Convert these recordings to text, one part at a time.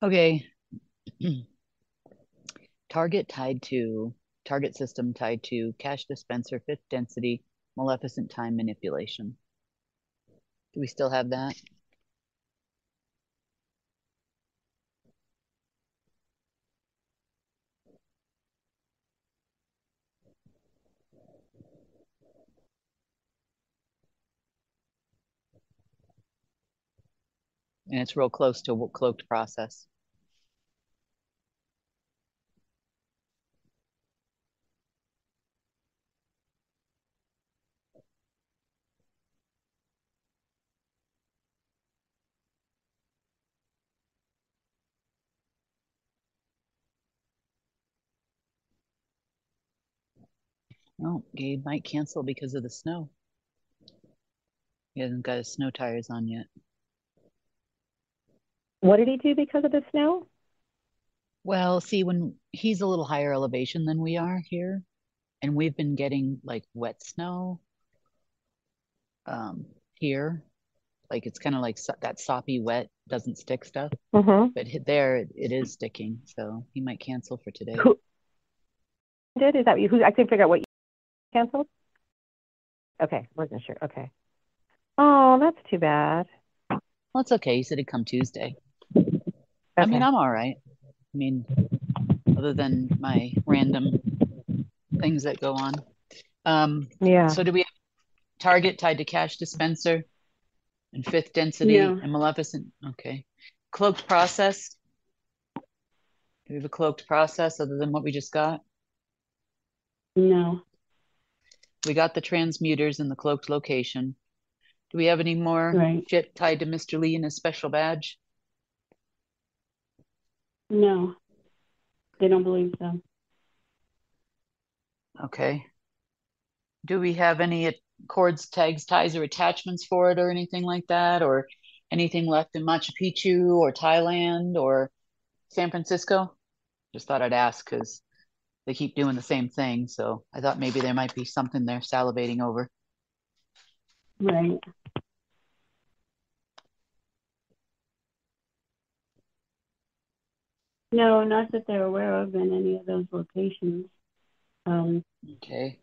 Okay. Target system tied to cash dispenser, fifth density, maleficent time manipulation. Do we still have that? And it's real close to cloaked process. Oh, Gabe might cancel because of the snow. He hasn't got his snow tires on yet. What did he do because of the snow? Well, see, when he's a little higher elevation than we are here, and we've been getting like wet snow here. Like it's kind of like that soppy, wet, doesn't stick stuff. But there it is sticking, so he might cancel for today. Who did? Is that you? Who? I couldn't figure out what you canceled. Okay, wasn't sure. Okay. Oh, that's too bad. Well, it's okay. He said he'd come Tuesday. Okay. I mean, I'm all right. I mean, other than my random things that go on. Yeah. So do we have target tied to cash dispenser and fifth density and maleficent? Okay. Cloaked process. Do we have a cloaked process other than what we just got? No. We got the transmuters in the cloaked location. Do we have any more chit tied to Mr. Lee and his special badge? No. They don't believe so. Okay. Do we have any cords, tags, ties, or attachments for it or anything like that? Or anything left in Machu Picchu or Thailand or San Francisco? Just thought I'd ask because they keep doing the same thing. So I thought maybe there might be something they're salivating over. Right. No, not that they're aware of in any of those locations. Okay.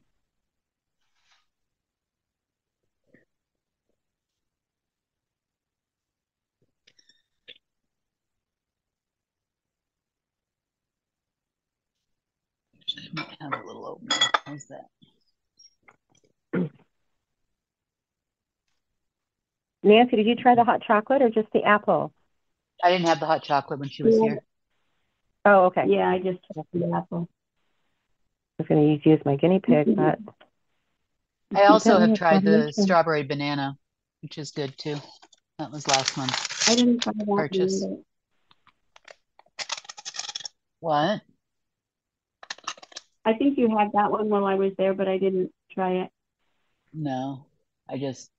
I might have a little oatmeal. How's that? Nancy, did you try the hot chocolate or just the apple? I didn't have the hot chocolate when she was here. Oh, okay. Yeah, I just tried the apple. I was going to use my guinea pig, but I also have tried the strawberry banana, which is good too. That was last month. I didn't try that purchase. either. What? I think you had that one while I was there, but I didn't try it. No, I just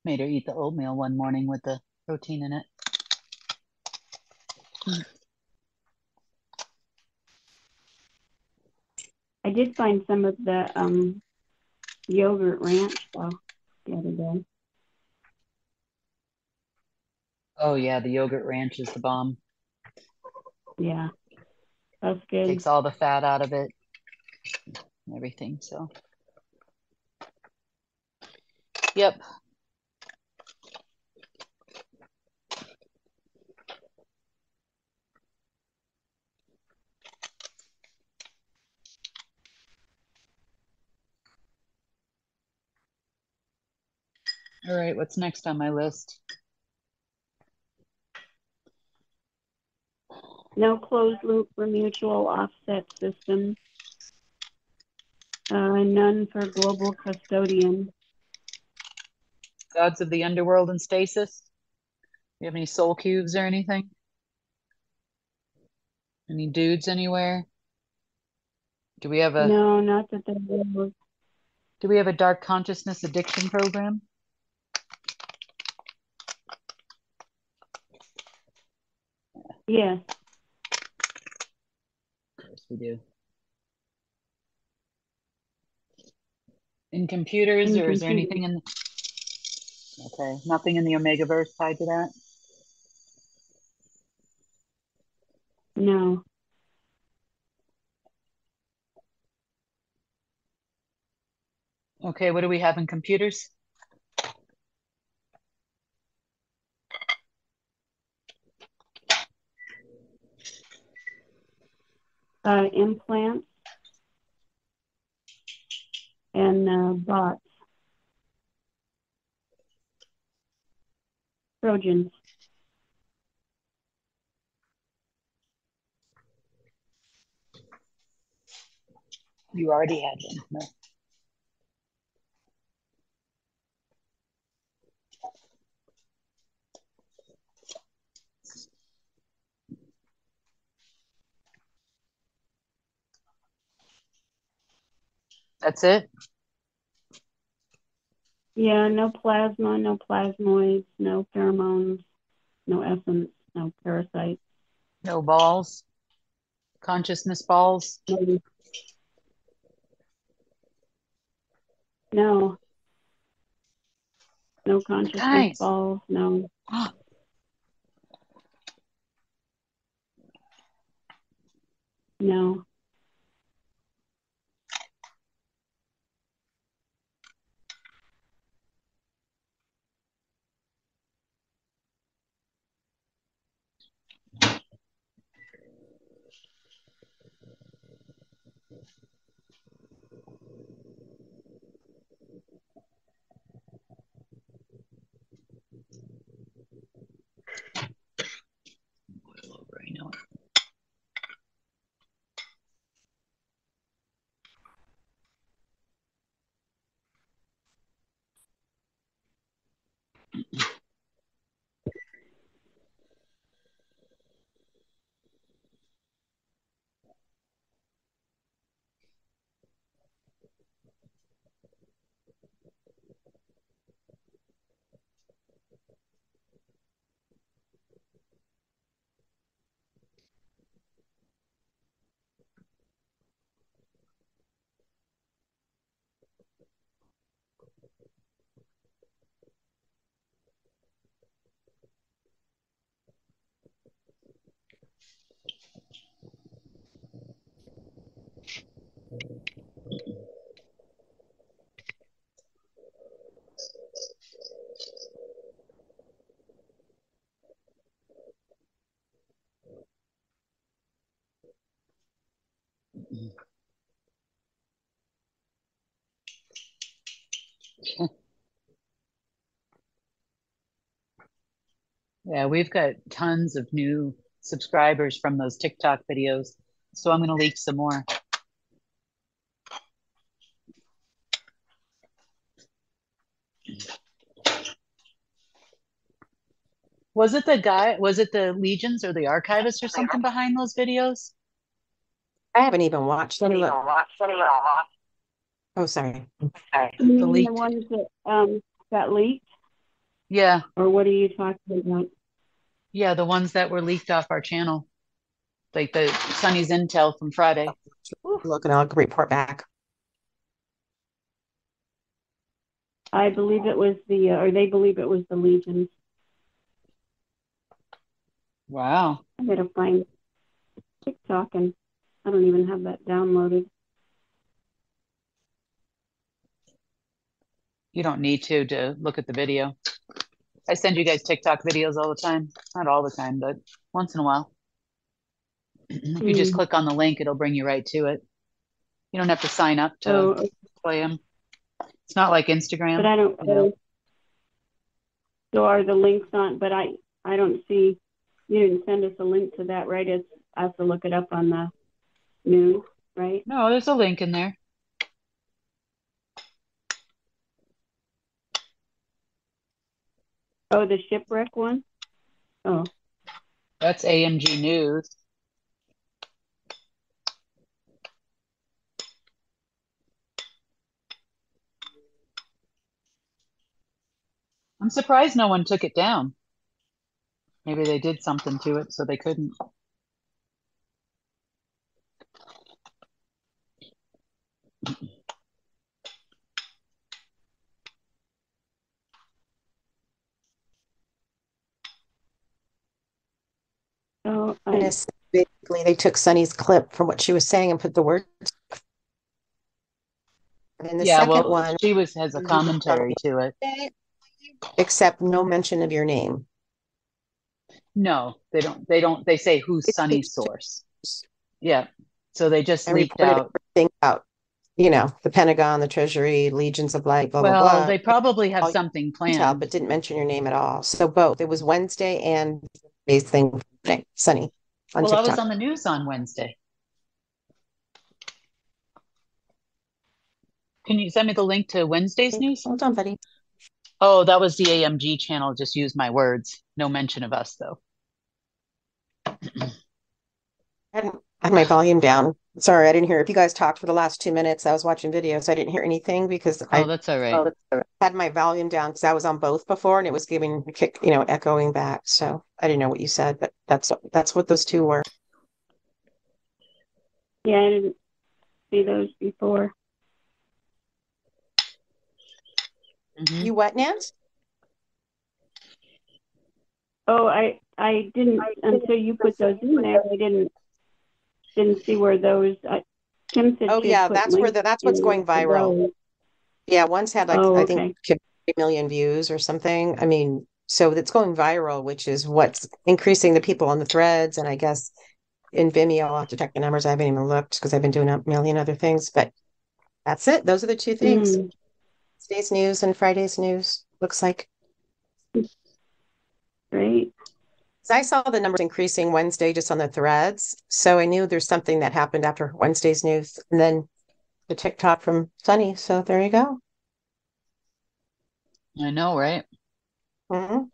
made her eat the oatmeal one morning with the protein in it. I did find some of the yogurt ranch though the other day. Oh yeah, the yogurt ranch is the bomb. Yeah, that's good. Takes all the fat out of it and everything, so. Yep. All right, what's next on my list? No closed loop for mutual offset system. None for global custodian. Gods of the underworld and stasis? Do you have any soul cubes or anything? Any dudes anywhere? Do we have a... No, not that there was. Do we have a dark consciousness addiction program? Yes. Of course we do. In computers, or is there anything in... Okay, nothing in the Omegaverse tied to that? No. Okay, what do we have in computers? Implants and bots. Trojans. You already had them. No. That's it? Yeah, no plasma, no plasmoids, no pheromones, no essence, no parasites. No balls? Consciousness balls? No. No consciousness Guys. balls, no. No. I know it. Yeah, we've got tons of new subscribers from those TikTok videos. So I'm going to leak some more. Was it the Legions or the Archivists or something behind those videos? I haven't even watched. Let me look. Oh, sorry. You mean the leaked- ones that got leaked? Yeah, Or what are you talking about? yeah, the ones that were leaked off our channel. Like the Sunny's Intel from Friday. Look, and I'll report back. I believe it was or they believe it was the Legions. Wow. I gotta find TikTok, and I don't even have that downloaded. You don't need to look at the video. I send you guys TikTok videos all the time. Not all the time, but once in a while. If you just click on the link, it'll bring you right to it. You don't have to sign up to play them. It's not like Instagram. But I don't. You know. So are the links on? But I don't see. You didn't send us a link to that, right? It's I have to look it up on the news, right? No, there's a link in there. Oh, the shipwreck one. Oh, That's AMG News. I'm surprised no one took it down. Maybe they did something to it so they couldn't. oh, Goodness. basically they took Sunny's clip from what she was saying and put the words. And the Yeah, second well, one, she has a commentary to it. except no mention of your name. No, they don't, they say who's It's Sunny's source. Yeah. So they just and leaked reported out. everything about, the Pentagon, the Treasury, Legions of Light, blah, blah, Well, blah. they probably have All you something can tell, planned. but didn't mention your name at all. So both. It was Wednesday and today's thing, Sunny on Well, I was TikTok. on the news on Wednesday. Can you send me the link to Wednesday's news? Hold on, buddy. Oh, that was the AMG channel. Just use my words. No mention of us, though. I had my volume down. Sorry, I didn't hear. If you guys talked for the last 2 minutes, I was watching videos. I didn't hear anything because Oh, I that's all right. had my volume down because I was on both before and it was giving a kick, echoing back. So I didn't know what you said, but that's what those two were. Yeah, I didn't see those before. Mhm. You what, Nance? Oh, I didn't until you put those in there. I didn't see where those. Kim said Oh she had yeah, put that's where links that's what's in going for viral. those. Yeah, one's had like Oh, I think okay. 3 million views or something. I mean, so it's going viral, which is what's increasing the people on the threads. And I guess in Vimeo, I'll have to check the numbers. I haven't even looked because I've been doing a million other things, but that's it. Those are the two things. Mm, Today's news and Friday's news looks like. great. So I saw the numbers increasing Wednesday just on the threads. So I knew there's something that happened after Wednesday's news and then the TikTok from Sunny. So there you go. I know, right? Mhm.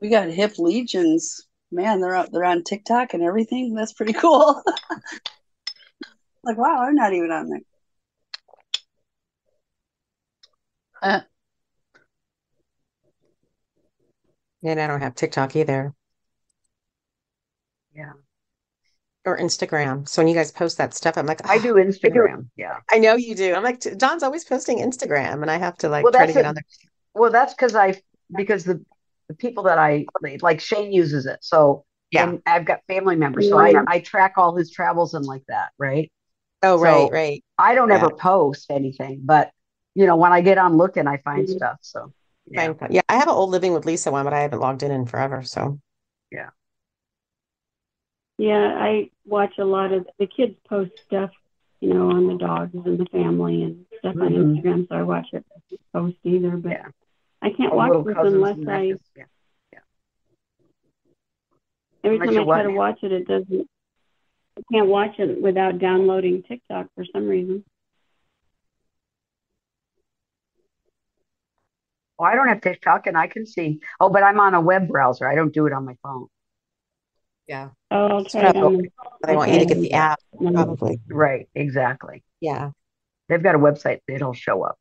We got hip legions. Man, they're on TikTok and everything. That's pretty cool. Like, wow, they're not even on there. Uh, And I don't have TikTok either Yeah. or Instagram. So when you guys post that stuff, I'm like, I do Instagram. Yeah. I know you do. I'm like, Don's always posting Instagram and I have to like Well, try to that's get it. on there. Well, that's because the people that like Shane uses it. So, Yeah. and I've got family members. So Yeah. I track all his travels and like that. Right. Oh, right, So right. I don't Yeah. ever post anything, but when I get on looking, I find stuff. So yeah. Fine. Yeah. I have an old Living with Lisa one, but I haven't logged in forever. So Yeah. Yeah, I watch a lot of the kids post stuff, on the dogs and the family and stuff on Mhm. Instagram. So I watch it post either, but Yeah. I can't All watch little this cousins unless and nephews. Yeah. every Unless time you I try what? to watch it, it doesn't. I can't watch it without downloading TikTok for some reason. Oh, I don't have TikTok and I can see. Oh, but I'm on a web browser. I don't do it on my phone. yeah. Oh, I'll It's try it on probably the. they I'll want try you to it get on the app, the. probably. Right. Exactly. Yeah. They've got a website. It'll show up.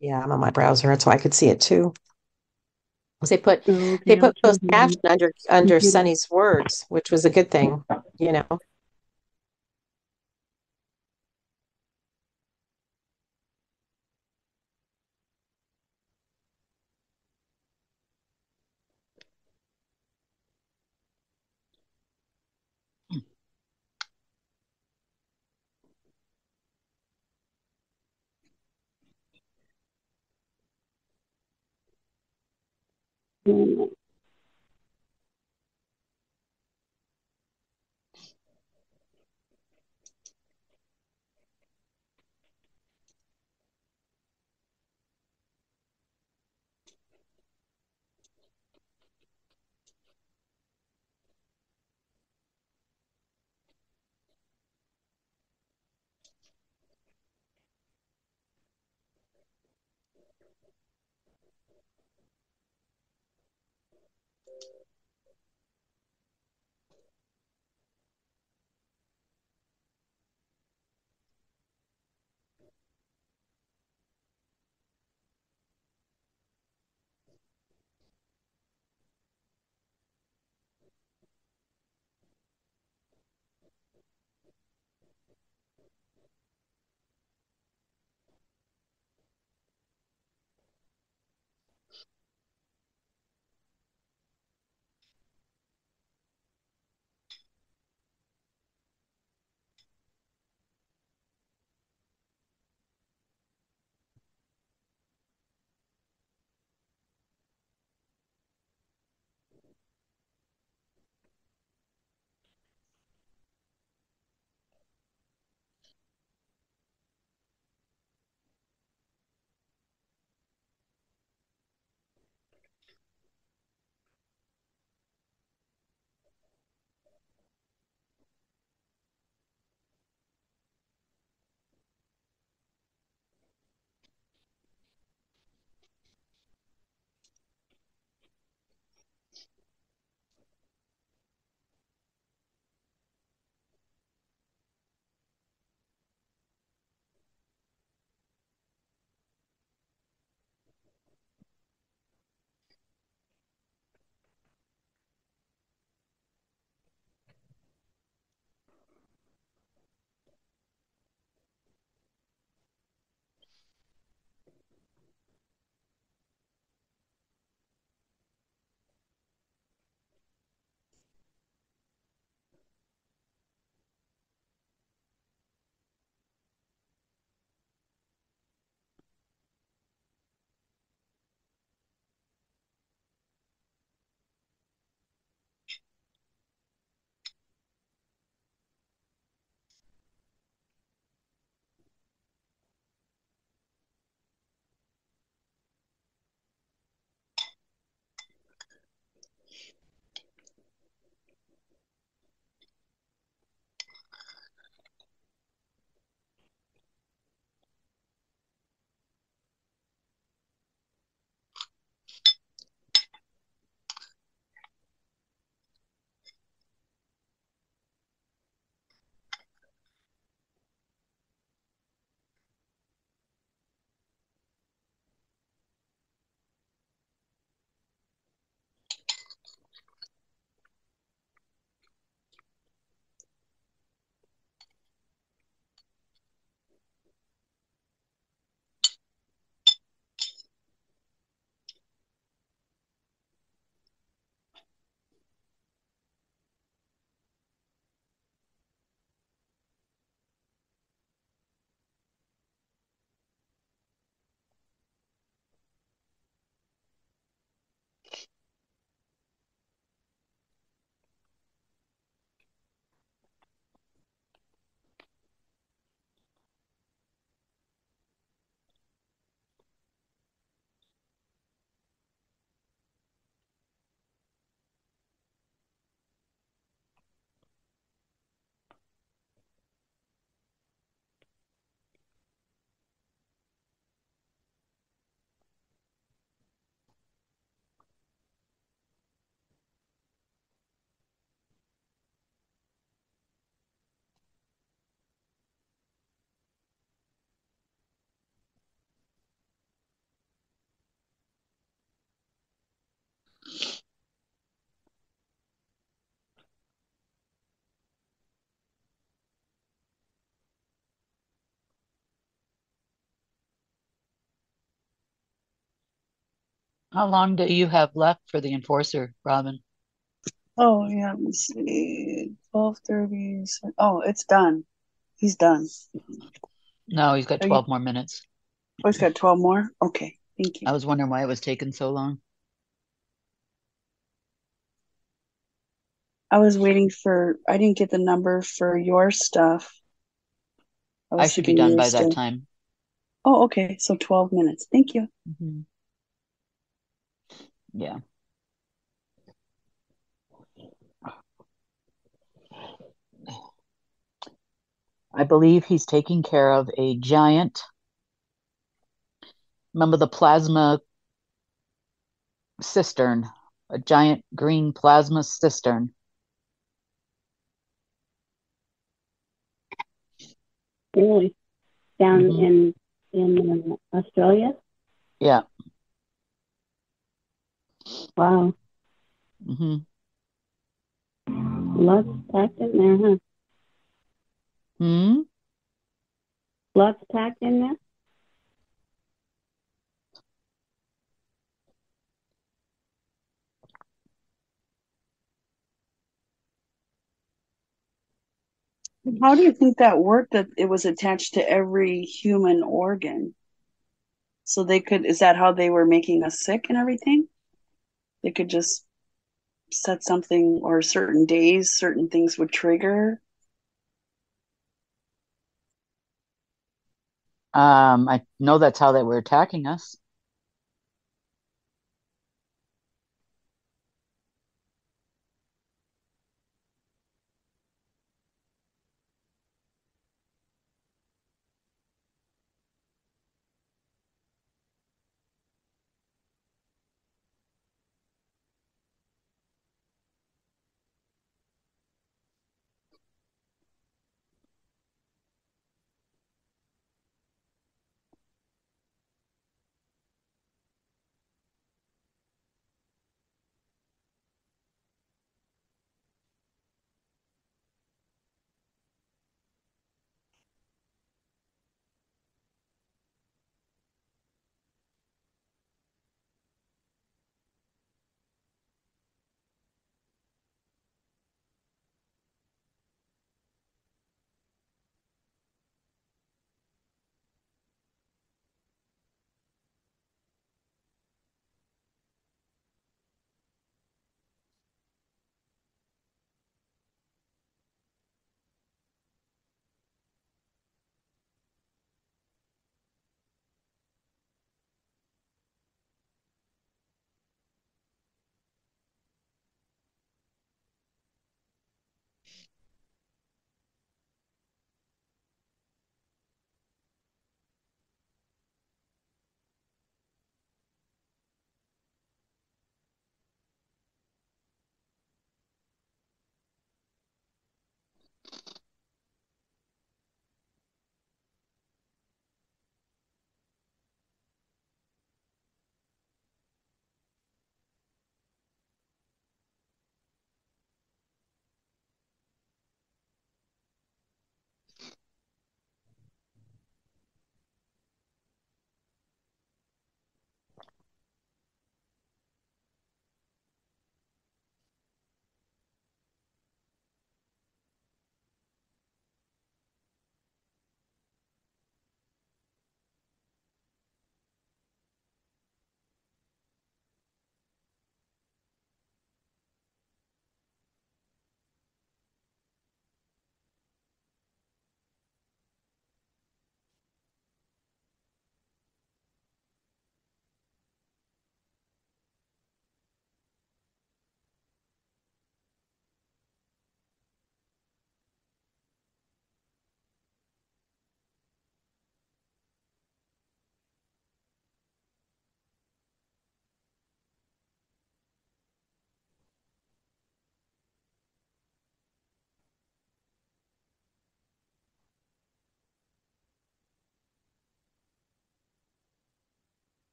Yeah. I'm on my browser. That's why I could see it too. 'Cause They put Oh, they okay, I'll put try those it on captions under computer. Sunny's words, which was a good thing, you know. Mm, How long do you have left for the enforcer, Robin? Oh yeah, let me see. 12:30. Oh, it's done. He's done. No, he's got Are you? 12 more minutes. Oh, he's got 12 more. Okay, thank you. I was wondering why it was taking so long. I was waiting for. I didn't get the number for your stuff. I I was should be thinking you done were by that still. time. Oh, okay. So 12 minutes. Thank you. Mhm. Yeah. I believe he's taking care of a giant. Remember the plasma cistern? A giant green plasma cistern. Really? Down Hmm. in Australia? Yeah. Wow. Hmm. Lots packed in there, huh? Hmm? Lots packed in there? How do you think that worked, that it was attached to every human organ? So they could, is that how they were making us sick and everything? They could just set something, or certain days, certain things would trigger. I know that's how they were attacking us.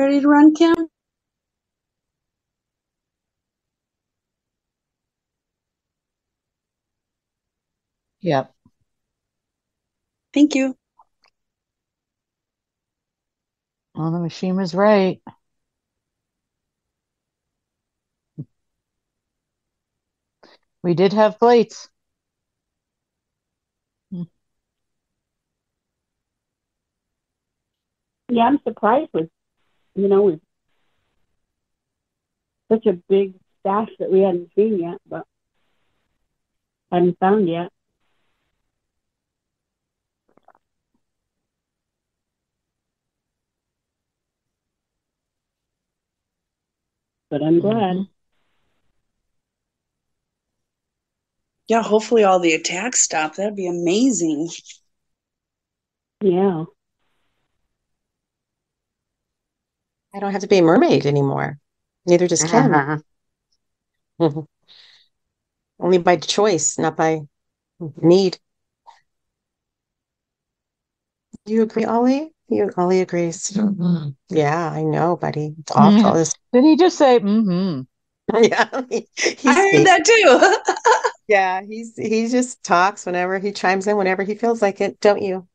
Ready to run, Kim? Yep. Thank you. Well, the machine was right. We did have plates. Yeah, I'm surprised with, with such a big stash that we hadn't seen yet, but hadn't found yet. But I'm glad. Mhm. Yeah, hopefully all the attacks stop. That'd be amazing. Yeah. I don't have to be a mermaid anymore. Neither does Kim. Only by choice, not by need. You agree, Ollie? Ollie agrees. Mhm. Yeah, I know, buddy. It's awful. Did he just say, mm-hmm? Yeah, I he heard speaks. that too. Yeah, he just talks whenever he chimes in, whenever he feels like it, don't you?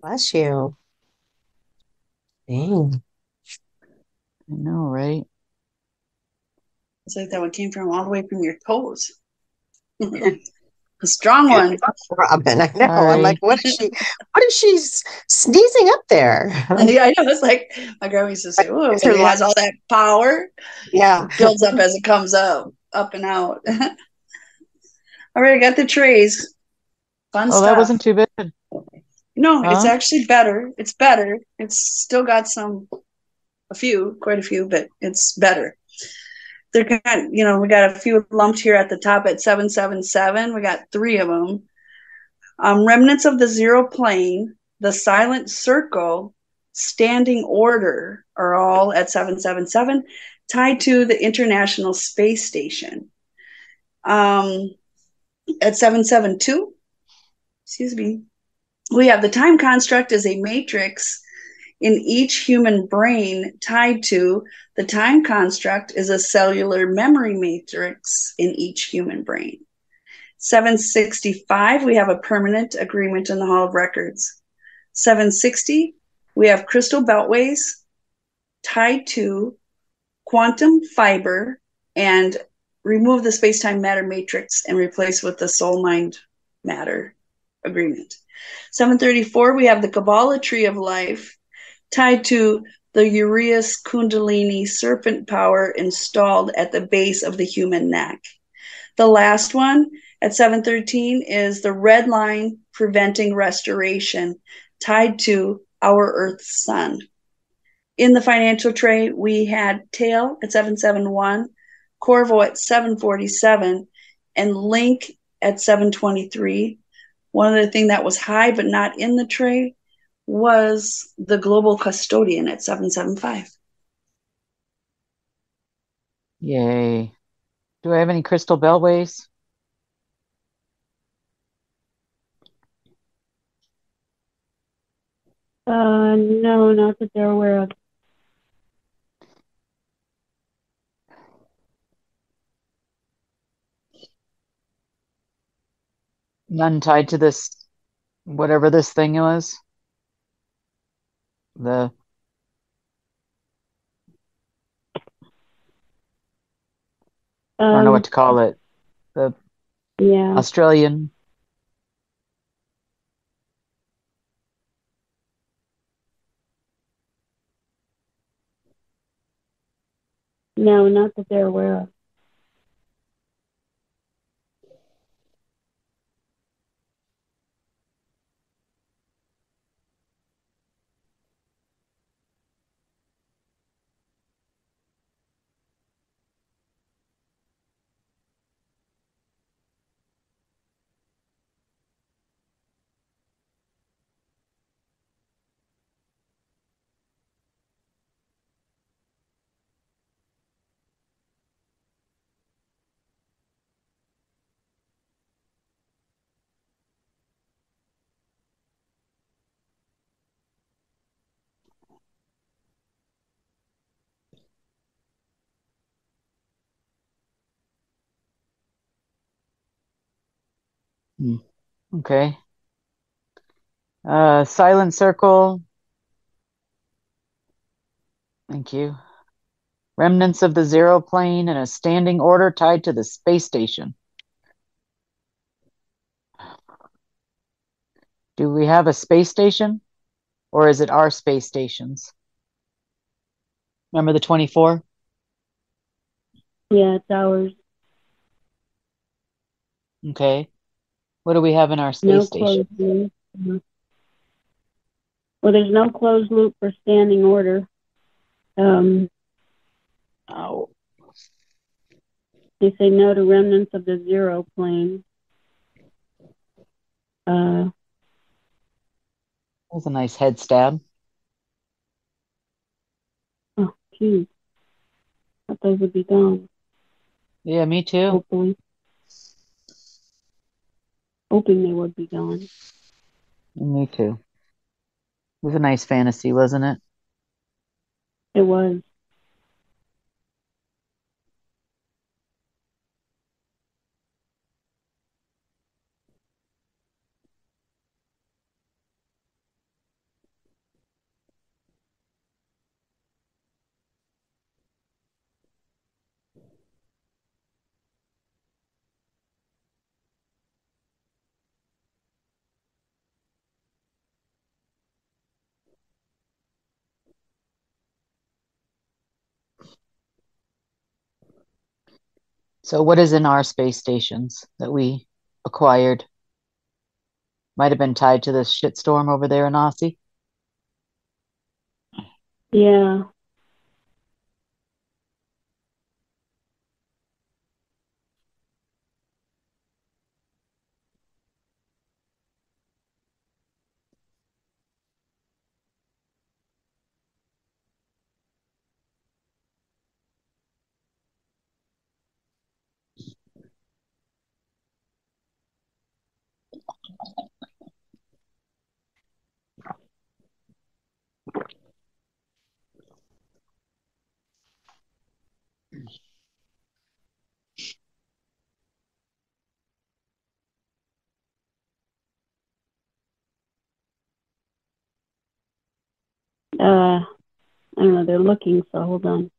Bless you. Dang. I know, right? It's like that one came from all the way from your toes. A strong one. Robin, I know. I'm like, Sorry. what is she sneezing up there? Yeah, I know. It's like my grandma used to say, "Oh, It's her it has lungs. all that power. Yeah. It builds up as it comes up and out." All right, I got the trays. Fun Oh, that stuff. wasn't too bad. No, it's Huh? actually better. It's better. It's still got quite a few, but it's better. They're kind, we got a few lumped here at the top at 777. We got three of them. Remnants of the zero plane, the silent circle, standing order are all at 777, tied to the International Space Station. At 772, excuse me, we have the time construct as a matrix in each human brain tied to the time construct is a cellular memory matrix in each human brain. 765, we have a permanent agreement in the Hall of Records. 760, we have crystal beltways tied to quantum fiber and remove the space-time matter matrix and replace with the soul mind matter agreement. 734, we have the Kabbalah tree of life tied to the Urias Kundalini serpent power installed at the base of the human neck. The last one at 713 is the red line preventing restoration tied to our Earth's sun. In the financial tray, we had tail at 771, Corvo at 747, and Link at 723. One other thing that was high but not in the tray was the global custodian at 775. Yay. Do I have any crystal beltways? No, not that they're aware of. None tied to this, whatever this thing was. The I don't know what to call it. The Yeah, Australian. no, not that they're aware of. Okay. Silent circle. Thank you. Remnants of the zero plane in a standing order tied to the space station. Do we have a space station? Or is it our space stations? Remember the 24? Yeah, it's ours. Okay. What do we have in our space No station? closed loop. Well, there's no closed loop for standing order. Oh, They say no to remnants of the zero plane. that was a nice head stab. Oh, geez. Thought those would be gone, Yeah, me too. hopefully. Hoping they would be gone. Me too. It was a nice fantasy, wasn't it? It was. So what is in our space stations that we acquired? Might have been tied to this shitstorm over there in Aussie. Yeah. I don't know. They're looking, so hold on.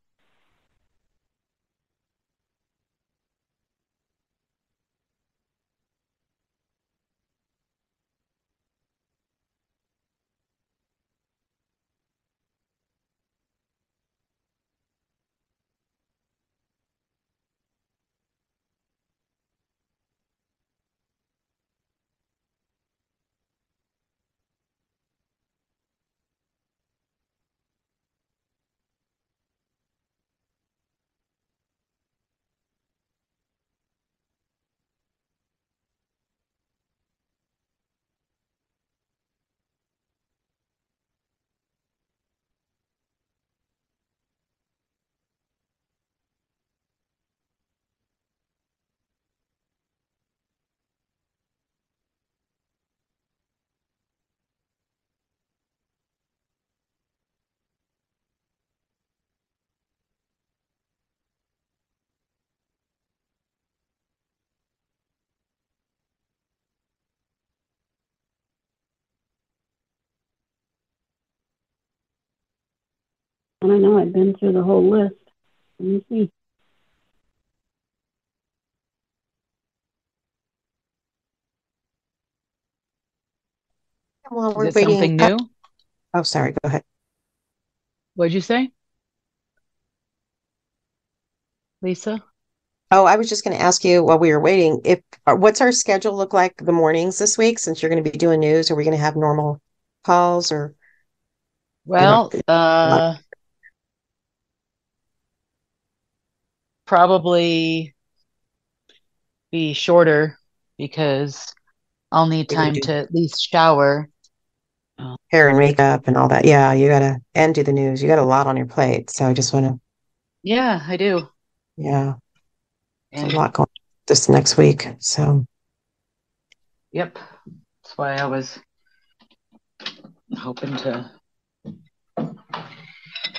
I don't know. I've been through the whole list. Let me see. While Is we're it waiting. something new? Oh, sorry. Go ahead. What'd you say, Lisa? Oh, I was just going to ask you while we were waiting, if what's our schedule look like the mornings this week since you're going to be doing news? Are we going to have normal calls or you know, Well, probably be shorter because I'll need you got to time do to at least shower. hair and makeup and all that? Yeah, you got to and do the news. You got a lot on your plate. So I just want to, Yeah, I do. yeah, there's a And lot going this next week. So yep, that's why I was hoping to.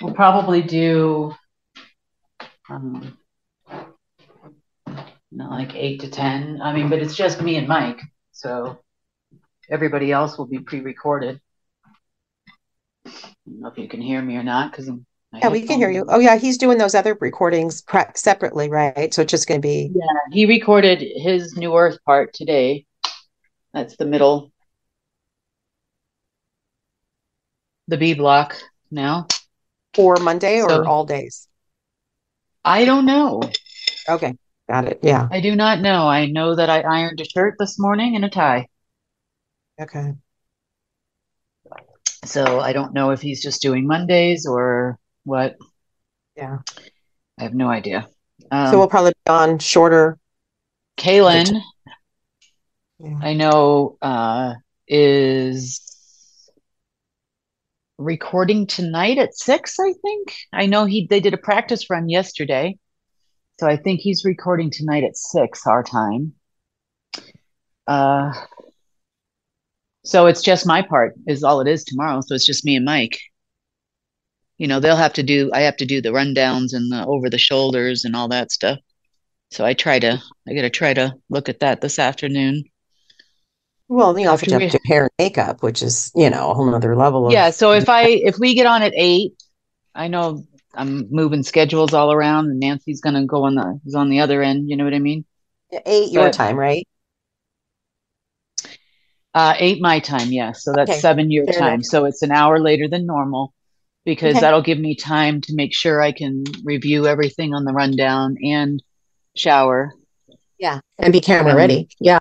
We'll probably do um, like 8 to 10. I mean, but it's just me and Mike, so everybody else will be pre-recorded. I don't know if you can hear me or not because my yeah, we can hear headphones. you. Oh yeah, he's doing those other recordings separately, right? So it's just going to be Yeah, he recorded his New Earth part today. That's the middle, the B block now. for Monday or So all days. I don't know. Okay, got it. Yeah. I do not know. I know that I ironed a shirt this morning and a tie. Okay. So I don't know if he's just doing Mondays or what. Yeah. I have no idea. So we'll probably be on shorter. Is it? Kaylin, Yeah. I know, is recording tonight at 6, I think. I know they did a practice run yesterday. So I think he's recording tonight at 6 our time. Uh, so it's just my part is all it is tomorrow. So it's just me and Mike. They'll have to I have to do the rundowns and the over the shoulders and all that stuff. So I got to try to look at that this afternoon. Well, you also After have to we, do hair and makeup, which is, a whole nother level yeah. of So if we get on at 8, I know I'm moving schedules all around and Nancy's going to is on the other end. You know what I mean? 8 your But time, right? 8 my time. Yeah. So that's Okay, 7 your fair enough. time. So it's an hour later than normal because Okay. that'll give me time to make sure I can review everything on the rundown and shower. Yeah. And be camera And ready. Yeah.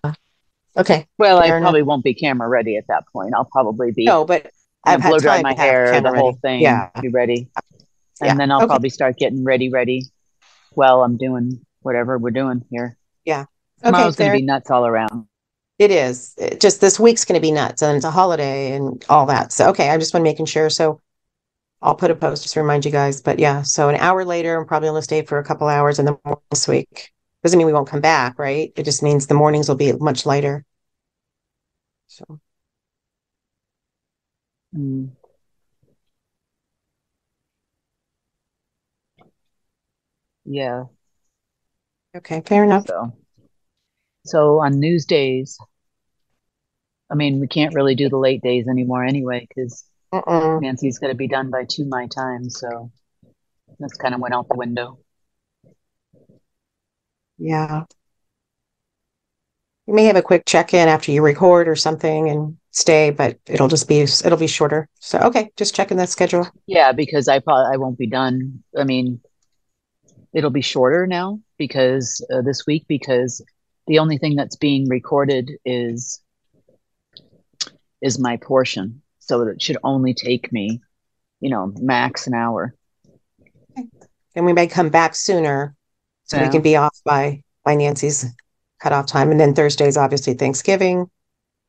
Okay. well, I Fair enough. probably won't be camera ready at that point. I'll probably be, No, but I've had blow dry time my to have hair, the camera whole ready. thing, Yeah. be ready. And Yeah. then I'll Okay. probably start getting ready while I'm doing whatever we're doing here. Yeah. Okay. Tomorrow's going to Fair. be nuts all around. It is. Just this week's going to be nuts and it's a holiday and all that. So, okay. I just want making sure. So I'll put a post just to remind you guys. But yeah, so an hour later, I'm probably going to stay for a couple hours in the morning this week. Doesn't mean we won't come back, right? It just means the mornings will be much lighter. So, Mm, yeah. okay. Fair enough. So on news days, I mean, we can't really do the late days anymore anyway, because Mm-mm. Nancy's going to be done by 2 my time. So that's kind of went out the window. Yeah. You may have a quick check-in after you record or something and stay, but it'll be shorter. So, okay. Just checking that schedule. Yeah, because I won't be done. I mean, it'll be shorter now because this week, because the only thing that's being recorded is my portion. So it should only take me, max an hour. And we may come back sooner so we Yeah. can be off by Nancy's cutoff time. And then Thursday's obviously Thanksgiving.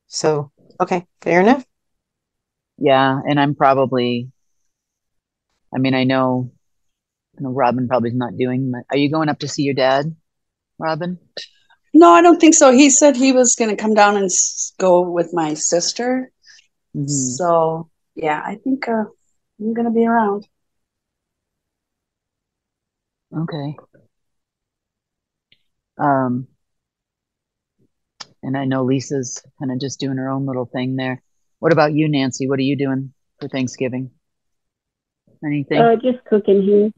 So, okay, fair enough. Yeah, and I'm probably, I mean, I know Robin probably is not doing. Are you going up to see your dad, Robin? No, I don't think so. He said he was going to come down and go with my sister. Mm-hmm. So, yeah, I think I'm going to be around. Okay. Um, and I know Lisa's kind of just doing her own little thing there. What about you, Nancy? What are you doing for Thanksgiving? Anything? Just cooking here.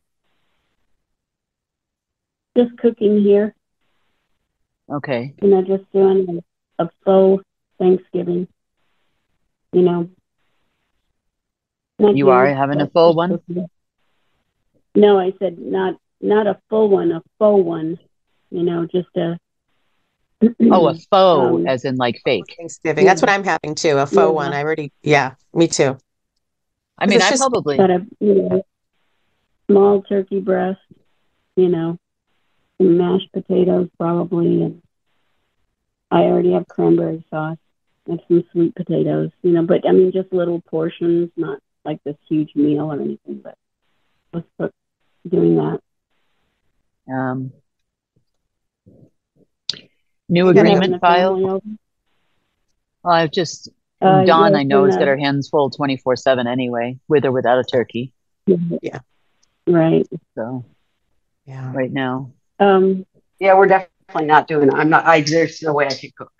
Just cooking here. Okay. You know, just doing a faux Thanksgiving. You know. Not You are huge, having a but full just one? cooking. No, I said not a full one, a faux one. You know, just a. Oh, a faux, as in like fake. Thanksgiving. Yeah. That's what I'm having too, a faux one. Yeah, me too. I 'Cause mean, it's I just probably, Got a small turkey breast. You know, and mashed potatoes probably, and I already have cranberry sauce and some sweet potatoes. You know, but I mean, just little portions, not like this huge meal or anything. But let's doing that. um, new I gotta You go. having agreement a filed. family over? Well, I've just, Dawn, Yes, I know, and has got her hands full 24/7 anyway, with or without a turkey. Yeah. right. So Yeah. right now, Yeah, we're definitely not doing it. There's no way I could cook.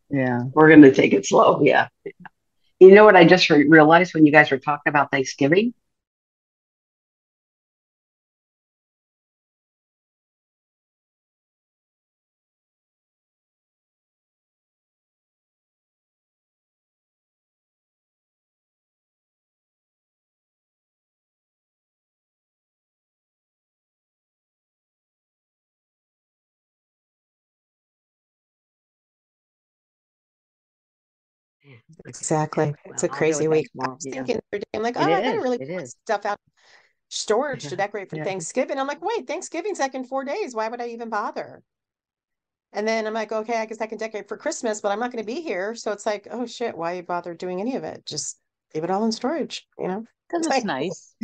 yeah. We're going to take it slow. Yeah. You know what I just realized when you guys were talking about Thanksgiving? Exactly. It's a Well, I'll deal crazy with that week. I tomorrow. was Yeah. thinking, the other day, I'm like, oh, It I gotta is. really It put is. stuff out storage to decorate for Yeah. Thanksgiving. I'm like, wait, Thanksgiving's like in 4 days. Why would I even bother? And then I'm like, okay, I guess I can decorate for Christmas, but I'm not going to be here. So it's like, oh shit, why bother doing any of it? Just leave it all in storage, you know? Because It's it's like, nice.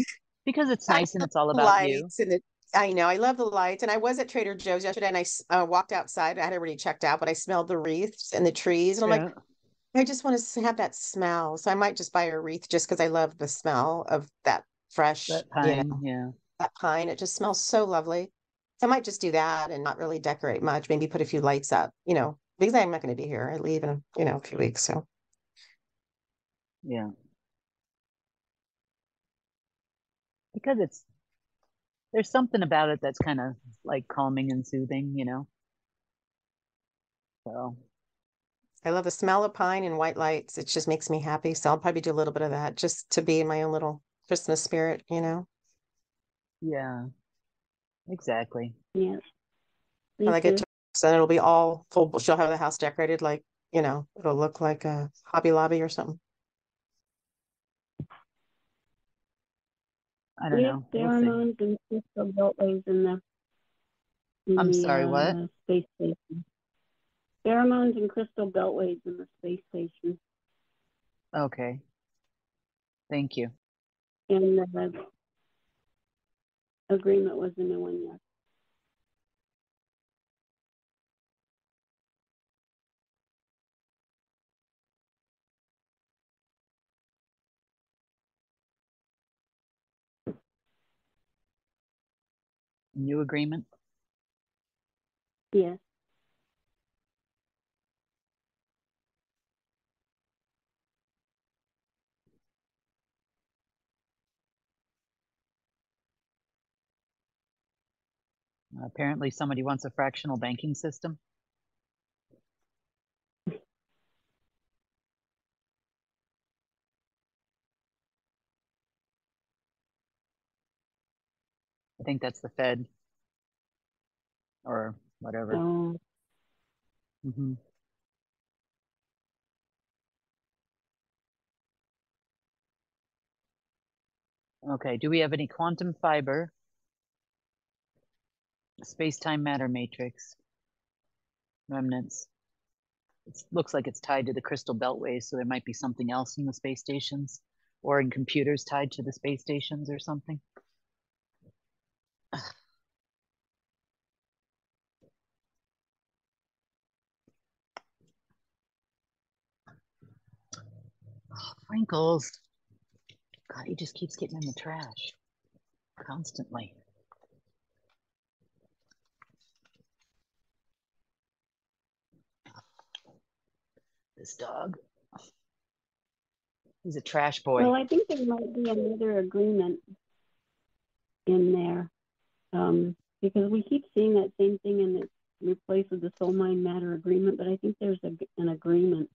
Because it's I nice and love it's all the about you. lights and I know I love the lights. And I was at Trader Joe's yesterday and I walked outside. I had already checked out, but I smelled the wreaths and the trees. And I'm like, Yeah. I just want to have that smell. So I might just buy a wreath just because I love the smell of that fresh, That pine, yeah. that pine. It just smells so lovely. So I might just do that and not really decorate much. Maybe put a few lights up, because I'm not going to be here. I leave in, a few weeks. So Yeah. Because there's something about it that's kind of like calming and soothing. So I love the smell of pine and white lights. It just makes me happy. So I'll probably do a little bit of that just to be in my own little Christmas spirit. yeah. Exactly. Yeah. When Me I get too. to, then it'll be all full. She'll have the house decorated like, it'll look like a Hobby Lobby or something. I don't We have know. We'll see. pheromones and crystal beltways in the I'm sorry, what? space station. Pheromones and crystal beltways in the space station. Okay. Thank you. And the agreement was a new one, yes. New agreement? Yes. Apparently somebody wants a fractional banking system. I think that's the Fed or whatever. So Hmm. Okay. Do we have any quantum fiber, space-time matter matrix remnants? It looks like it's tied to the crystal beltway, so there might be something else in the space stations or in computers tied to the space stations or something. Oh, Sprinkles. God, he just keeps getting in the trash constantly. This dog. He's a trash well, boy. I think there might be another agreement in there. Because we keep seeing that same thing and it's replaced with the soul mind matter agreement, but I think there's an agreement,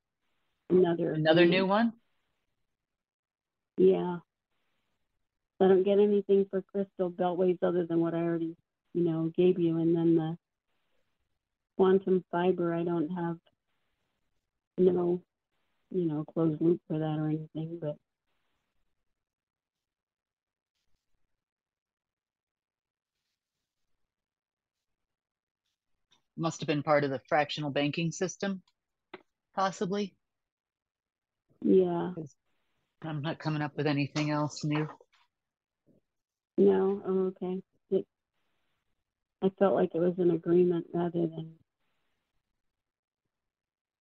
another Another new agreement. one? Yeah. I don't get anything for crystal beltways other than what I already, gave you. And then the quantum fiber, I don't have no, closed loop for that or anything, but Must have been part of the fractional banking system, possibly. yeah. Because I'm not coming up with anything else new. No, oh, okay. I felt like it was an agreement rather than,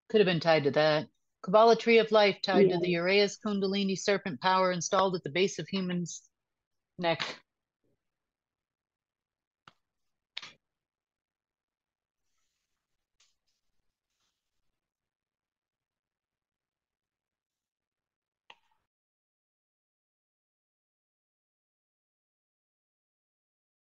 Could have been tied to that. Kabbalah Tree of Life tied to yeah. the Uraeus Kundalini serpent power installed at the base of human's neck.